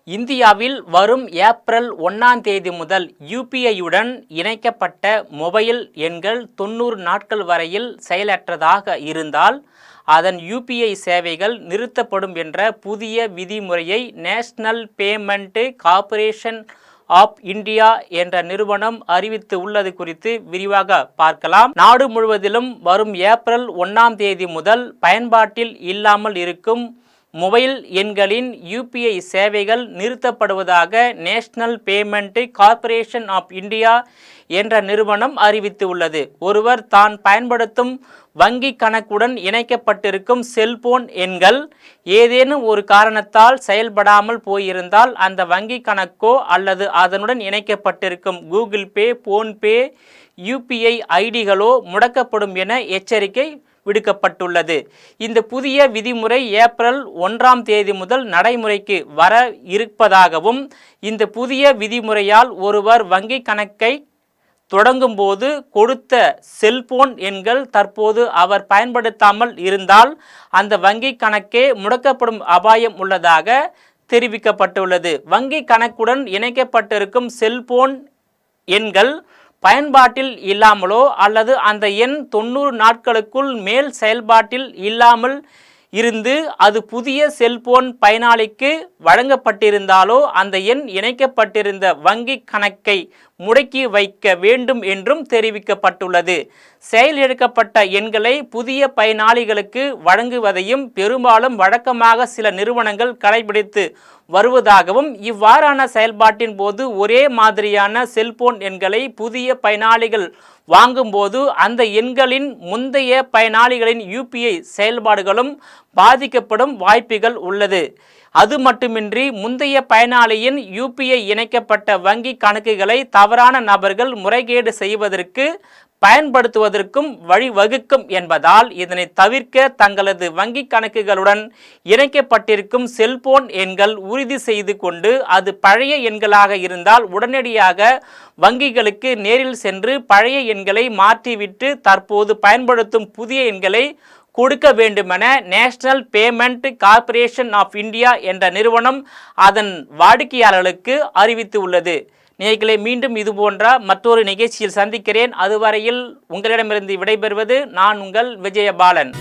இந்தியாவில் வரும் ஏப்ரல் 1ஆம் தேதி முதல் யுபிஐயுடன் இணைக்கப்பட்ட மொபைல் எண்கள் 90 நாட்கள் வரையில் செயலற்றதாக இருந்தால் அதன் யுபிஐ சேவைகள் நிறுத்தப்படும் என்ற புதிய விதிமுறையை national payment corporation of India என்ற நிறுவனம் அறிவித்து உள்ளது குறித்து விரிவாக பார்க்கலாம். நாடு முழுவதிலும் வரும் ஏப்ரல் 1ஆம் தேதி முதல் பயன்பாட்டில் இல்லாமல் இருக்கும் மொபைல் எண்களின் யுபிஐ சேவைகள் நிறுத்தப்படுவதாக National payment corporation of India என்ற நிறுவனம் அறிவித்துள்ளது. ஒருவர் தான் பயன்படுத்தும் வங்கி கணக்குடன் இணைக்கப்பட்டிருக்கும் செல்போன் எண்கள் ஏதேனும் ஒரு காரணத்தால் செயல்படாமல் போயிருந்தால் அந்த வங்கி கணக்கோ அல்லது அதனுடன் இணைக்கப்பட்டிருக்கும் கூகுள் பே, போன்பே, யுபிஐ ஐடிகளோ முடக்கப்படும் என எச்சரிக்கை விடுக்கப்பட்டுள்ளது. இந்த புதிய விதிமுறை ஏப்ரல் 1ஆம் தேதி முதல் நடைமுறைக்கு வர இருப்பதாகவும் இந்த புதிய விதிமுறையால் ஒருவர் வங்கி கணக்கை தொடங்கும் போது கொடுத்த செல்போன் எண்கள் தற்போது அவர் பயன்படுத்தாமல் இருந்தால் அந்த வங்கி கணக்கே முடக்கப்படும் அபாயம் உள்ளதாக தெரிவிக்கப்பட்டுள்ளது. வங்கி கணக்குடன் இணைக்கப்பட்டிருக்கும் செல்போன் எண்கள் பயன்பாட்டில் இல்லாமலோ அல்லது அந்த எண் 90 நாட்களுக்குள் மேல் செயல்பாட்டில் இல்லாமல் இருந்து அது புதிய செல்போன் பயனாளிக்கு வழங்கப்பட்டிருந்தாலோ அந்த எண் இணைக்கப்பட்டிருந்த வங்கி கணக்கை முடக்கி வைக்க வேண்டும் என்றும் தெரிவிக்கப்பட்டுள்ளது. செயலிழக்கப்பட்ட எண்களை புதிய பயனாளிகளுக்கு வழங்குவதையும் பெரும்பாலும் வழக்கமாக சில நிறுவனங்கள் கடைபிடித்து வருவதாகவும் இவ்வாறான செயல்பாட்டின் போது ஒரே மாதிரியான செல்போன் எண்களை புதிய பயனாளிகள் வாங்கும்போது அந்த எண்களின் முந்தைய பயனாளிகளின் யுபிஐ செயல்பாடுகளும் பாதிக்கப்படும் வாய்ப்புகள் உள்ளது. அது மட்டுமின்றி முந்தைய பயனாளியின் யுபிஐ இணைக்கப்பட்ட வங்கி கணக்குகளை தவறான நபர்கள் முறைகேடு செய்வதற்கு பயன்படுத்துவதற்கும் வழிவகுக்கும் என்பதால் இதனை தவிர்க்க தங்களது வங்கி கணக்குகளுடன் இணைக்கப்பட்டிருக்கும் செல்போன் எண்கள் உறுதி செய்து கொண்டு அது பழைய எண்களாக இருந்தால் உடனடியாக வங்கிகளுக்கு நேரில் சென்று பழைய எண்களை மாற்றிவிட்டு தற்போது பயன்படுத்தும் புதிய எண்களை கொடுக்க வேண்டுமென national payment corporation of India என்ற நிறுவனம் அதன் வாடிக்கையாளர்களுக்கு அறிவித்து உள்ளது. நேயர்களே, மீண்டும் இதுபோன்ற மற்றொரு நிகழ்ச்சியில் சந்திக்கிறேன். அதுவரையில் உங்களிடமிருந்து விடைபெறுவது நான் உங்கள் விஜயபாலன்.